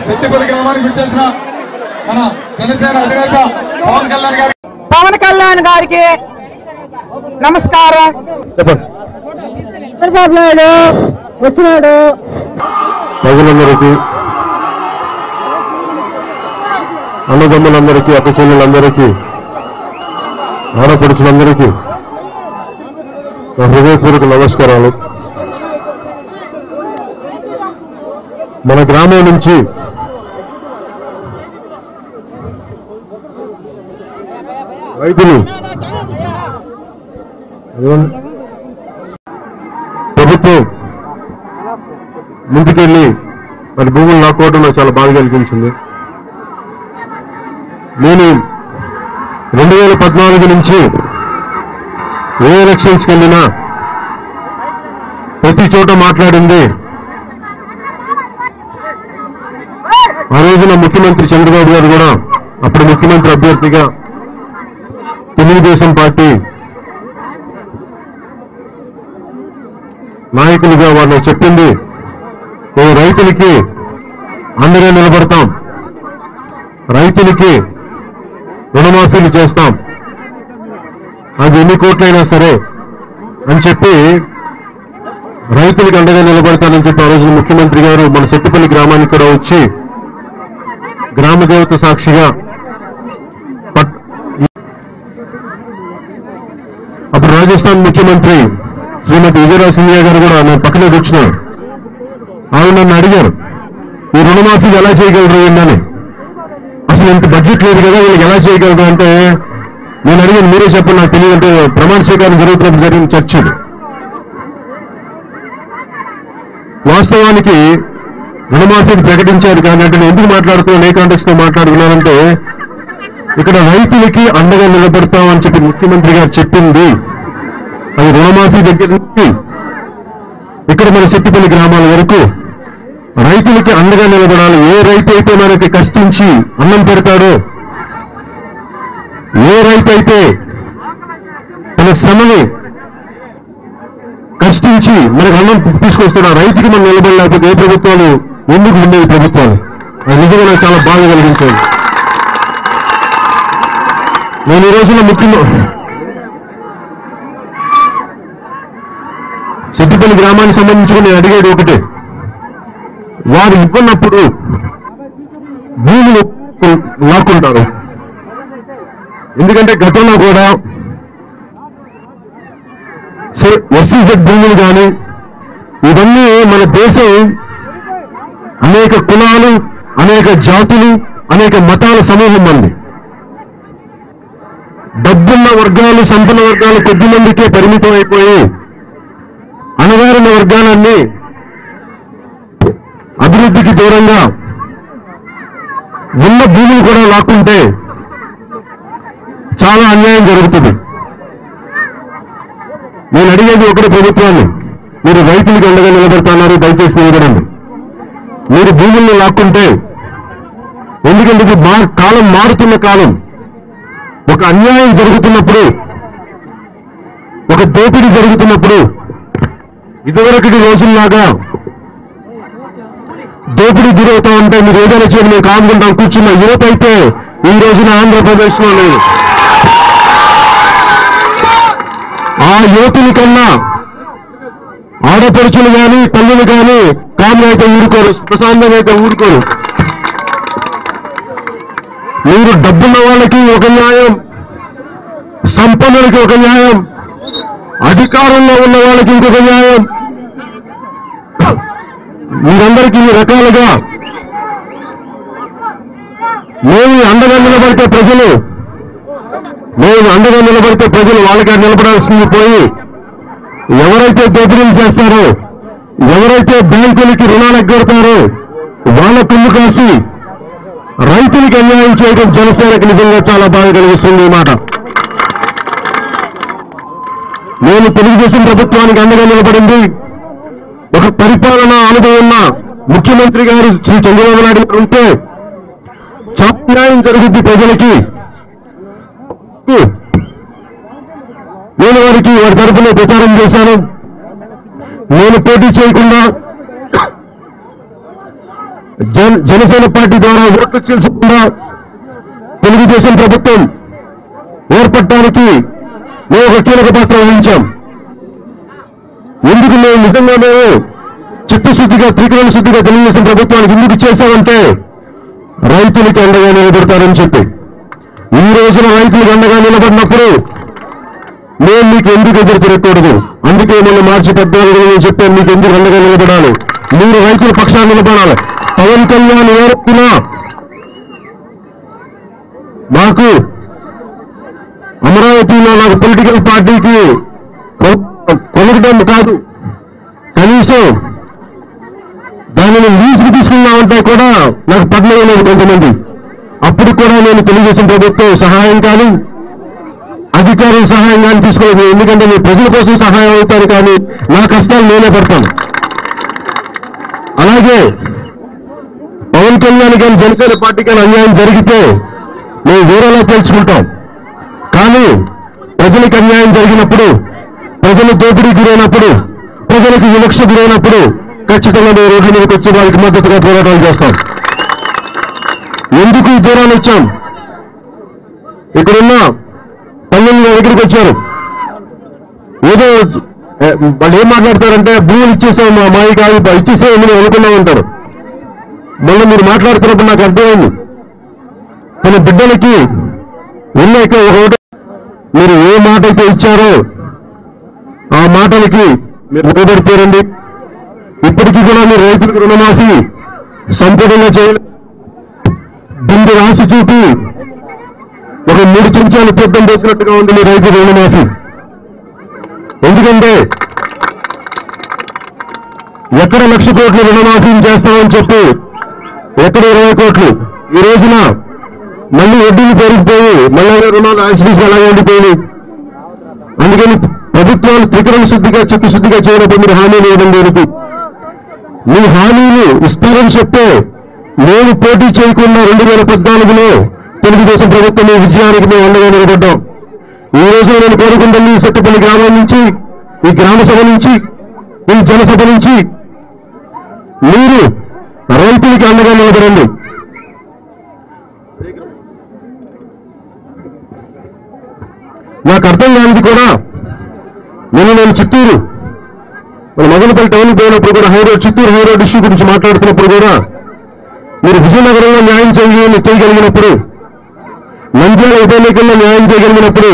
సెట్టిపల్లి గ్రామానికి వచ్చేసిన మన జనసేన అధినేత పవన్ కళ్యాణ్ గారికి నమస్కారం. చంద్రబాబు నాయుడు వచ్చినాడు. ప్రజలందరికీ, అన్నదమ్ములందరికీ, అక్క చెల్లెలందరికీ, ఆడపడుచులందరికీ నా హృదయపూర్వక నమస్కారాలు. మన గ్రామం నుంచి రైతులు ప్రభుత్వం ముందుకెళ్ళి మరి భూములు లాక్కోవడం నాకు చాలా బాధ కలిగించింది. నేను 2014 నుంచి ఏ ఎలక్షన్స్కి వెళ్ళినా ప్రతి చోట మాట్లాడింది ఆ రోజున ముఖ్యమంత్రి చంద్రబాబు గారు కూడా అప్పుడు ముఖ్యమంత్రి అభ్యర్థిగా తెలుగుదేశం పార్టీ నాయకులుగా వాళ్ళు చెప్పింది, రైతులకి అండగా నిలబడతాం, రైతులకి రుణమాఫీలు చేస్తాం, అది ఎన్ని కోట్లైనా సరే అని చెప్పి రైతులకు అండగా నిలబడతానని చెప్పి ఆ రోజున ముఖ్యమంత్రి గారు మన సెట్టిపల్లి గ్రామానికి కూడా వచ్చి గ్రామ దేవత సాక్షిగా అప్పుడు రాజస్థాన్ ముఖ్యమంత్రి శ్రీమతి విజయరాజ సింధియా గారు కూడా నేను పక్కనే కూర్చున్నాను. ఆవిడ నన్ను అడిగారు, ఈ రుణమాఫీలు ఎలా చేయగలరు ఏంటని, అసలు ఇంత బడ్జెట్ లేదు కదా వీళ్ళకి ఎలా చేయగలరు అంటే నేను అడిగాను, మీరే చెప్పండి నాకు తెలియదంటే ప్రమాణ స్వీకారం జరుగుతున్నప్పుడు జరిగిన చర్చ. వాస్తవానికి రుణమాఫీని ప్రకటించారు కానీ అంటే నేను ఎందుకు మాట్లాడుతున్నాను, ఏ కాంటెక్స్ట్ తో మాట్లాడుతున్నానంటే ఇక్కడ రైతులకి అండగా నిలబడతామని చెప్పి ముఖ్యమంత్రి గారు చెప్పింది అది రుణమాఫీ దగ్గర నుంచి ఇక్కడ మన సెట్టిపల్లి గ్రామాల వరకు రైతులకి అండగా నిలబడాలి. ఏ రైతు అయితే మనకి కష్టించి అన్నం పెడతాడో, ఏ రైతు అయితే తన శ్రమని కష్టించి మనకు అన్నం తీసుకొస్తాడు ఆ రైతుకి మనం నిలబడలేకపోతే ఏ ప్రభుత్వాలు ఎందుకు ఉండేవి ప్రభుత్వాలు, అది నిజంగా నాకు చాలా బాధ కలిగించాలి. నేను ఈ రోజున ముఖ్యంగా సెట్టిపల్లి గ్రామానికి సంబంధించి నేను అడిగేది ఒకటే, వారు ఇవ్వనప్పుడు భూములు లాక్కుంటారు. ఎందుకంటే గతంలో కూడా ఎస్సీజెడ్ భూములు కానీ ఇవన్నీ మన దేశం అనేక కులాలు, అనేక జాతులు, అనేక మతాల సమూహం ఉంది. డబ్బున్న వర్గాలు, సంపన్న వర్గాలు కొద్ది మందికే పరిమితం అయిపోయి అణగారిన వర్గాలన్నీ అభివృద్ధికి దూరంగా ఉన్న భూములు కూడా లాక్కుంటే చాలా అన్యాయం జరుగుతుంది. నేను అడిగేది ఒకటి ప్రభుత్వాన్ని, మీరు రైతులకు అండగా నిలబడుతున్నారు, దయచేసి నిలబడండి. మీరు భూముల్ని లాక్కుంటే, ఎందుకంటే ఇది కాలం మారుతున్న కాలం, ఒక అన్యాయం జరుగుతున్నప్పుడు, ఒక దోపిడీ జరుగుతున్నప్పుడు ఇదివరకటి రోజుల్లాగా దోపిడీ గురవుతా ఉంటే మీరు ఏదైనా చేయండి మేము కానుకుంటాం కూర్చున్న యువత అయితే ఈ రోజున ఆంధ్రప్రదేశ్ లో లేదు. ఆ యువతుల కన్నా ఆడపడుచులు కానీ తల్లులు కానీ కామ్యం అయితే ఊరుకోరు, ప్రశాంతం అయితే ఊరుకోరు. మీరు డబ్బున్న వాళ్ళకి ఒక న్యాయం, సంపన్నులకి ఒక న్యాయం, అధికారంలో ఉన్న వాళ్ళకి ఇంకొక న్యాయం, మీరందరికీ ఈ రకాలుగా మేము అండగా నిలబడితే ప్రజలు వాళ్ళకి నిలబడాల్సింది పోయి ఎవరైతే దోపిడీలు చేస్తారో, ఎవరైతే బ్యాంకులకి రుణాలు ఎగ్గొడతారో వాళ్ళ కుమ్ము కాసి రైతులకి అన్యాయం చేయడం జనసేనకు నిజంగా చాలా బాధ కలిగిస్తుంది. ఈ మాట నేను తెలుగుదేశం ప్రభుత్వానికి అండగా నిలబడింది ఒక పరిపాలనా అనుభవం ఉన్న ముఖ్యమంత్రి గారు శ్రీ చంద్రబాబు నాయుడు గారు ఉంటే చాలా న్యాయం జరుగుద్ది ప్రజలకి. నేను వారి తరఫున ప్రచారం చేశాను. నేను పోటీ చేయకుండా జనసేన పార్టీ ద్వారా ఓట్లు చీల్చకుండా తెలుగుదేశం ప్రభుత్వం ఏర్పడటానికి మేము ఒక కీలక పాత్ర వహించాం. ఎందుకు మేము నిజంగా మేము చిత్తశుద్ధిగా త్రికరణ శుద్ధిగా తెలుగుదేశం ప్రభుత్వానికి ఎందుకు చేశామంటే రైతులకి అండగా నిలబడతారని చెప్పి. ఈ రోజున రైతులకు అండగా నిలబడినప్పుడు మేము మీకు ఎందుకు ఎదురు తిరగకూడదు, అందుకే మొన్న మార్చి 14 నేను చెప్పాను మీకు ఎందుకు అండగా నిలబడాలి, మీరు రైతుల పక్షాన్ని నిలబడాలి. పవన్ కళ్యాణ్ ఏర్పినా మాకు అమరావతిలో నాకు పొలిటికల్ పార్టీకి కొనడం కాదు, కనీసం దానిని లీజుకు తీసుకున్నామంటే కూడా నాకు పడలేదు కొంతమంది. అప్పుడు కూడా నేను తెలుగుదేశం ప్రభుత్వం సహాయం కానీ అధికారుల సహాయం కానీ తీసుకోలేదు. ఎందుకంటే నేను ప్రజల కోసం సహాయం అవుతాను, కానీ నా కష్టాలు నేనే పడతాను. అలాగే పవన్ కళ్యాణ్ కానీ జనసేన పార్టీ కానీ అన్యాయం జరిగితే మేము వేరేలా తెలుసుకుంటాం. కానీ ప్రజలకు అన్యాయం జరిగినప్పుడు, ప్రజలు దోపిడీ గురైనప్పుడు, ప్రజలకు వివక్ష గురైనప్పుడు ఖచ్చితంగా మేము రోడ్ల మీదకి వచ్చి వారికి మద్దతుగా పోరాటాలు చేస్తాం. ఎందుకు ఈ దూరాన్ని వచ్చాం? ఇక్కడున్న పల్లెల్లో దగ్గరికి వచ్చారు. ఏదో వాళ్ళు ఏం మాట్లాడతారంటే భూములు ఇచ్చేసాం మా మాయి కాదు ఇచ్చేసాం మీరు అనుకున్నా ఉంటారు. మళ్ళీ మీరు మాట్లాడుతున్నప్పుడు నాకు అర్థమైంది, తన బిడ్డలకి ఉన్నాక ఒకటి మీరు ఏ మాట అయితే ఇచ్చారో ఆ మాటలకి మీరు నిలబడిపోరండి. ఇప్పటికీ కూడా మీరు రైతులకు రుణమాఫీ సంపూర్ణంగా చేయలేదు. బిందు రాసి చూపి ఒక 3 చెంచాలు తీర్థం చేసినట్టుగా ఉంది మీ రైతు రుణమాఫీ. ఎందుకంటే ఎక్కడ 1,00,000 కోట్లు రుణమాఫీ చేస్తామని చెప్పి ఎక్కడ 20 కోట్లు, ఈ రోజున మళ్ళీ వడ్డీలు పెరిగిపోయి మళ్ళీ రుణాలు యాసిడీస్ అలాగే ఉండిపోయినాయి. అందుకని ప్రభుత్వాలు త్రికరణ శుద్ధిగా చిత్తశుద్ధిగా చేయడం మీరు హామీలు ఇవ్వడం దేనికి? మీ హామీలు ఇస్తారని చెప్తే నేను పోటీ చేయకుండా 2014లో తెలుగుదేశం ప్రభుత్వం విజయానికి మేము అండగా నిలబడ్డాం. ఈ రోజు నేను కోరుకుంటాను ఈ సెట్టుపల్లి గ్రామం నుంచి, ఈ గ్రామ సభ నుంచి, ఈ జనసభ నుంచి మీరు రైతులకి అండగా నిలబడండి. నాకు అర్థం కానిది కూడా నేను చిత్తూరు మన మదనపల్లి టౌన్ పోయినప్పుడు కూడా చిత్తూరు హైరోడ్ ఇష్యూ గురించి మాట్లాడుతున్నప్పుడు కూడా మీరు విజయనగరంలో న్యాయం చేయగలిగినప్పుడు, నంద్యాల ఉప ఎన్నికల్లో న్యాయం చేయగలిగినప్పుడు,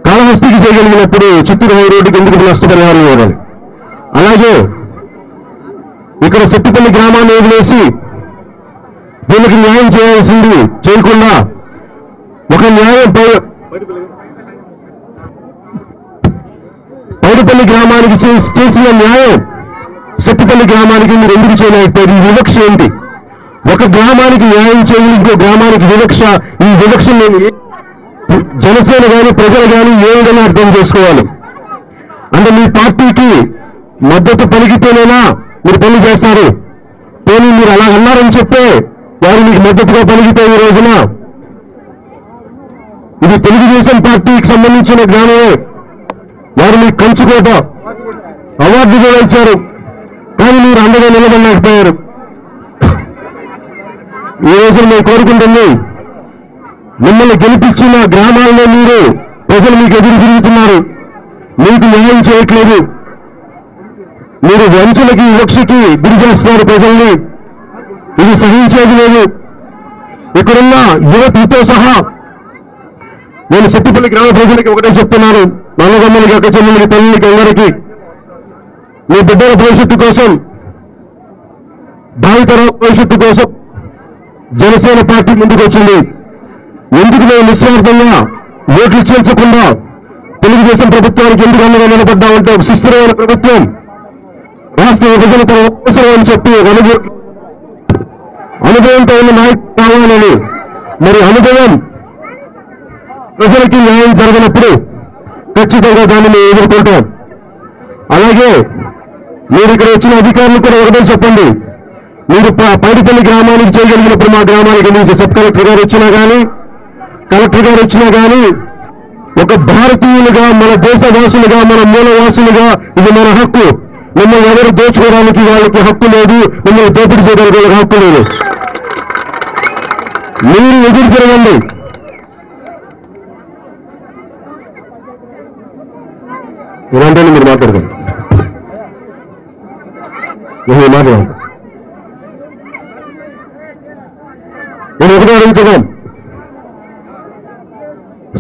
కాళహస్తికి చేయగలిగినప్పుడు చిత్తూరు హైరోడ్డుకి ఎందుకు నష్టపరిహారం ఇవ్వాలి? అలాగే ఇక్కడ సెట్టుపల్లి గ్రామాన్ని వదిలేసి దీనికి న్యాయం చేయాల్సింది చేయకుండా ఒక న్యాయం పైడిపల్లి గ్రామానికి చేసిన న్యాయం సెట్టుపల్లి గ్రామానికి మీరు ఎందుకు చేయలేకపోయారు? ఈ వివక్ష ఏంటి? ఒక గ్రామానికి న్యాయం చేయాలి, ఇంకో గ్రామానికి వివక్ష. ఈ వివక్ష నేను జనసేన కానీ ప్రజలు కానీ ఏ విధంగా అర్థం చేసుకోవాలి? అంటే మీ పార్టీకి మద్దతు పలికితేనేనా మీరు పనులు చేస్తారు? పోనీ మీరు అలా అన్నారని చెప్పే వారు మీకు మద్దతుగా పలికితే ఈ రోజున ఇది తెలుగుదేశం పార్టీకి సంబంధించిన గ్రామమే, వారు మీకు కంచుకోట అవార్డు కూడా ఇచ్చారు, కానీ మీరు అండగా నిలబడలేకపోయారు. ఈ రోజున మేము కోరుకుంటుంది మిమ్మల్ని గెలిపించిన గ్రామాల్లో మీరు ప్రజలు మీకు ఎదురు తిరుగుతున్నారు, మీకు న్యాయం చేయట్లేదు, మీరు వంచలకి వివక్షకి గురి చేస్తున్నారు ప్రజల్ని. ఇది సహించేది లేదు. ఇక్కడున్న యువతితో సహా నేను సెట్టుపల్లి గ్రామ ప్రజలకి ఒకటే చెప్తున్నాను, నల్లగమ్మలకి అక్క చెల్లెలకి తల్లికి అందరికీ మీ బిడ్డల భవిష్యత్తు కోసం, భావితర భవిష్యత్తు కోసం జనసేన పార్టీ ముందుకు వచ్చింది. ఎందుకు మేము నిస్వార్థంగా ఓట్లు చేర్చకుండా తెలుగుదేశం ప్రభుత్వానికి ఎందుకు అండగా నిలబడ్డామంటే ఒక సుస్థిరమైన ప్రభుత్వం, రాష్ట్ర విభజన తన అవసరం అని చెప్పి అనుభవంతో ఉన్న నాయకులు కావాలని. మరి అనుభవం ప్రజలకి న్యాయం జరగనప్పుడు ఖచ్చితంగా దాన్ని మేము ఎదుర్కొంటాం. అలాగే మీరు ఇక్కడ వచ్చిన అధికారులు కూడా ఒకటే చెప్పండి, మీరు పైడిపల్లి గ్రామానికి చేయగలిగినప్పుడు మా గ్రామానికి నుంచి సబ్ కలెక్టర్ గారు వచ్చినా కానీ, కలెక్టర్ గారు వచ్చినా కానీ ఒక భారతీయులుగా, మన దేశవాసులుగా, మన మూలవాసులుగా ఇది మన హక్కు. మిమ్మల్ని ఎవరు దోచుకోవడానికి వాళ్ళకి హక్కు లేదు, మిమ్మల్ని దోపిడీ చేయడానికి వాళ్ళకి హక్కు లేదు. మీరు ఎదురు తిరగండి. ఇలాంటి మీరు మాట్లాడకండి, మాట్లాడండి. నేను ఒకటే అడుగుతున్నాం,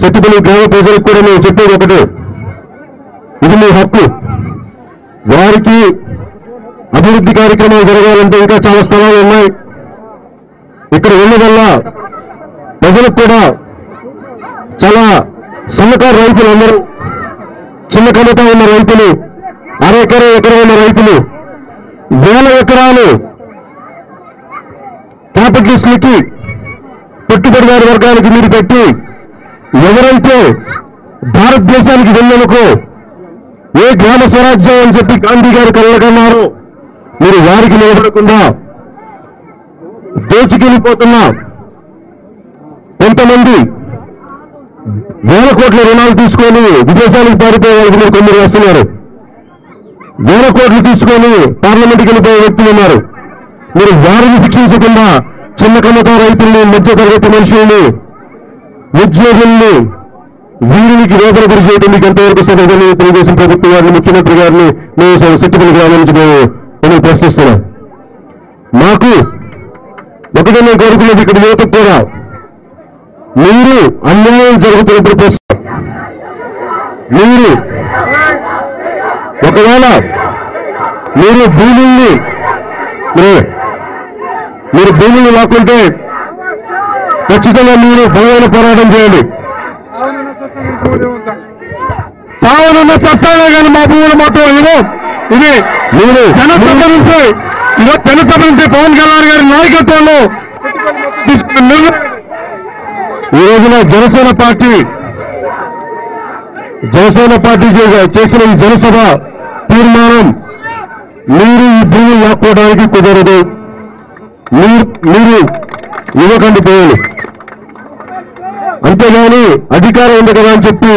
సత్తుపల్లి గ్రామ ప్రజలకు కూడా నేను చెప్పేది ఒకటే, ఇది మీ హక్కు. వారికి అభివృద్ధి కార్యక్రమాలు జరగాలంటే ఇంకా చాలా స్థలాలు ఉన్నాయి. ఇక్కడ ఉన్న వల్ల ప్రజలకు కూడా చాలా సన్నకారు రైతులు, అందరూ చిన్న కమత ఉన్న రైతులు, ఎకరం ఉన్న రైతులు, వేల ఎకరాలు క్యాపిటలిస్టులకి, పెట్టుబడిదారు వర్గానికి మీరు పెట్టి ఎవరైతే భారతదేశానికి వెళ్ళనుకో ఏ గ్రామ స్వరాజ్యం అని చెప్పి గాంధీ గారు కలగన్నారు, మీరు వారికి నిలబడకుండా దోచుకెళ్ళిపోతున్న కొంతమంది వేల కోట్ల రుణాలు తీసుకొని విదేశాలకు పారిపోయే వాళ్ళకి మీరు కొందరు వస్తున్నారు. వేల కోట్లు తీసుకొని పార్లమెంట్కి వెళ్ళిపోయే వ్యక్తులు ఉన్నారు. మీరు వారిని శిక్షించకుండా చిన్న కమత రైతుల్ని, మధ్య తరగతి మనుషుల్ని, ఉద్యోగుల్ని, వీరికి వేదన గురి చేయడం మీకు ఎంతవరకు సరిగ్గా తెలుగుదేశం ప్రభుత్వం గారిని, ముఖ్యమంత్రి గారిని మేము సత్తుపల్లి గ్రామం నుంచి మేము ప్రశ్నిస్తున్నాం. మాకు ఒకటే నేను కోరుకున్నది, ఇక్కడ యువతకు కూడా మీరు అన్యాయం జరుగుతున్నప్పుడు ప్రశ్న, మీరు ఒకవేళ మీరు భూముల్ని లాక్కుంటే ఖచ్చితంగా మీరు భూముల పోరాటం చేయండి. సావనున్న చస్తానే కానీ మా భూములు మాత్రం ఇది మీరు జనసభ నుంచి పవన్ కళ్యాణ్ గారి నాయకత్వంలో ఈ రోజున జనసేన పార్టీ చేసిన ఈ జనసభ తీర్మానం, మీరు ఈ భూమి లాక్కోవడానికి కుదరదు, మీరు ఇవ్వకండి పేరు. అంతేగాని అధికారం ఉంది కదా అని చెప్పి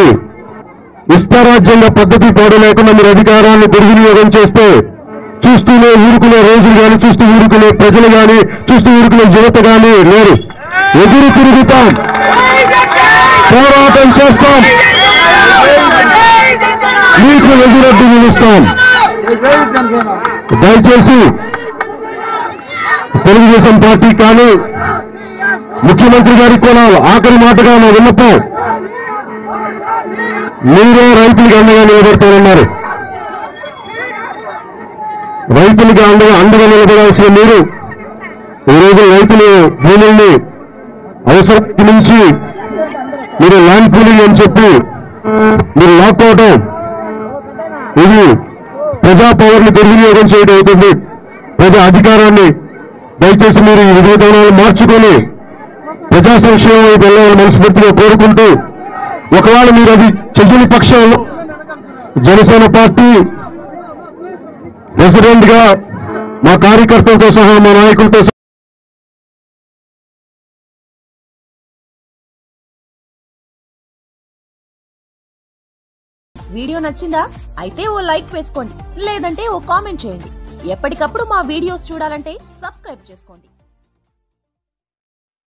ఇష్టారాజ్యంగా పద్ధతి పోవడం లేకుండా మీరు అధికారాన్ని దుర్వినియోగం చేస్తే చూస్తూనే ఊరుకునే రోజులు కానీ, చూస్తూ ఊరుకునే ప్రజలు కానీ, చూస్తూ ఊరుకునే యువత కానీ లేరు. ఎదురు తిరుగుతాం, పోరాటం చేస్తాం, మీకు ఎదురడ్డు నిలుస్తాం. దయచేసి తెలుగుదేశం పార్టీ కానీ, ముఖ్యమంత్రి గారికి కూడా ఆఖరి మాటగా నా విన్నపం, మీరే రైతులకి అండగా నిలబెడతారన్నారు. రైతులకి అండగా నిలబడాల్సిన మీరు ఈరోజు రైతులు భూముల్ని అవసరానికి మించి మీరు ల్యాండ్ పూలింగ్ అని చెప్పి మీరు లాక్కోవటం, ఇది ప్రజా పవర్ని దుర్వినియోగం చేయడం అవుతుంది. ప్రజా అధికారాన్ని దయచేసి మీరు ఈ విధానాలు మార్చుకొని ప్రజా సంక్షేమం వెళ్ళాలని మనస్ఫూర్తిగా కోరుకుంటూ, ఒకవేళ మీరు అది చెయ్యని పక్షంలో జనసేన పార్టీ ప్రెసిడెంట్ గా మా కార్యకర్తలతో సహా, మా నాయకులతో సహా వీడియో నచ్చిందా? అయితే ఓ లైక్ వేసుకోండి, లేదంటే ఓ కామెంట్ చేయండి. ఎప్పటికప్పుడు మా వీడియోస్ చూడాలంటే సబ్స్క్రైబ్ చేసుకోండి.